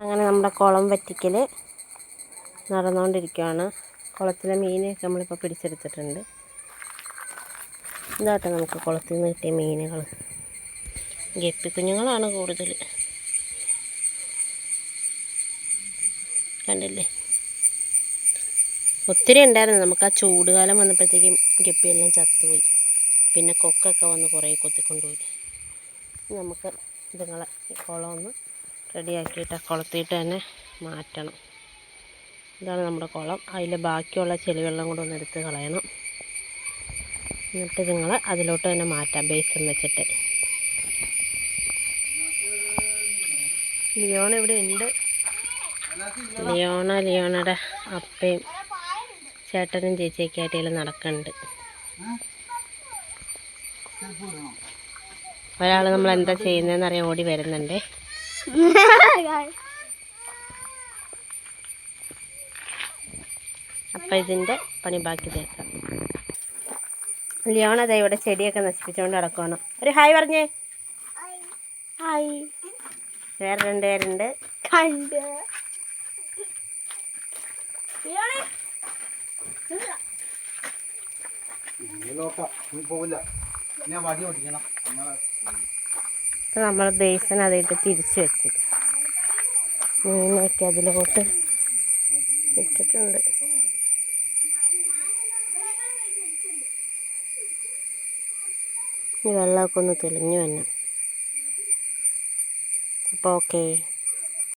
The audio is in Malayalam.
അങ്ങനെ നമ്മുടെ കുളം വറ്റിക്കൽ നടന്നുകൊണ്ടിരിക്കുകയാണ്. കുളത്തിലെ മീനെയൊക്കെ നമ്മളിപ്പോൾ പിടിച്ചെടുത്തിട്ടുണ്ട്. ഇതാട്ടെ നമുക്ക് കുളത്തിൽ നിന്ന് കിട്ടിയ മീനുകൾ. ഗപ്പി കുഞ്ഞുങ്ങളാണ് കൂടുതൽ. കണ്ടില്ലേ, ഒത്തിരി ഉണ്ടായിരുന്നു. നമുക്ക് ആ ചൂടുകാലം വന്നപ്പോഴത്തേക്കും ഗപ്പിയെല്ലാം ചത്തുപോയി. പിന്നെ കൊക്കൊക്കെ വന്ന് കുറേ കൊത്തിക്കൊണ്ടുപോയി. നമുക്ക് ഇതുങ്ങളെ ഈ കുളം ഒന്ന് റെഡിയാക്കിയിട്ട് ആ കുളത്തിയിട്ട് തന്നെ മാറ്റണം. ഇതാണ് നമ്മുടെ കുളം. അതിൽ ബാക്കിയുള്ള ചെളിവെള്ളം കൂടെ ഒന്ന് എടുത്ത് കളയണം. എന്നിട്ട് നിങ്ങൾ അതിലോട്ട് തന്നെ മാറ്റാം, ബേസിൻ വെച്ചിട്ട്. ലിയോണ ഇവിടെ ഉണ്ട്. ലിയോണയുടെ അപ്പയും ചേട്ടനും ചേച്ചിയൊക്കെ ആയിട്ട് നടക്കുന്നുണ്ട്. ഒരാൾ നമ്മൾ എന്താ ചെയ്യുന്നതെന്ന് അറിയാൻ ഓടി വരുന്നുണ്ട്. അപ്പം ഇതിൻ്റെ പണി ബാക്കി തീർക്കാം. ലിയോണ ദേ ഇവിടെ ചെടിയൊക്കെ നശിപ്പിച്ചുകൊണ്ട് നടക്കുകയാണ്. ഒരു ഹായ് പറഞ്ഞേ. ഹായ്. വേറെ 2 പേരുണ്ട്. കണ്ട് നമ്മൾ ബേസിൻ അതിട്ട് തിരിച്ചു വെച്ച് മീനൊക്കെ അതിലോട്ട് ഇട്ടിട്ടുണ്ട്. ഈ വെള്ളമൊക്കെ ഒന്ന് തെളിഞ്ഞു വരണം. അപ്പോൾ ഓക്കേ.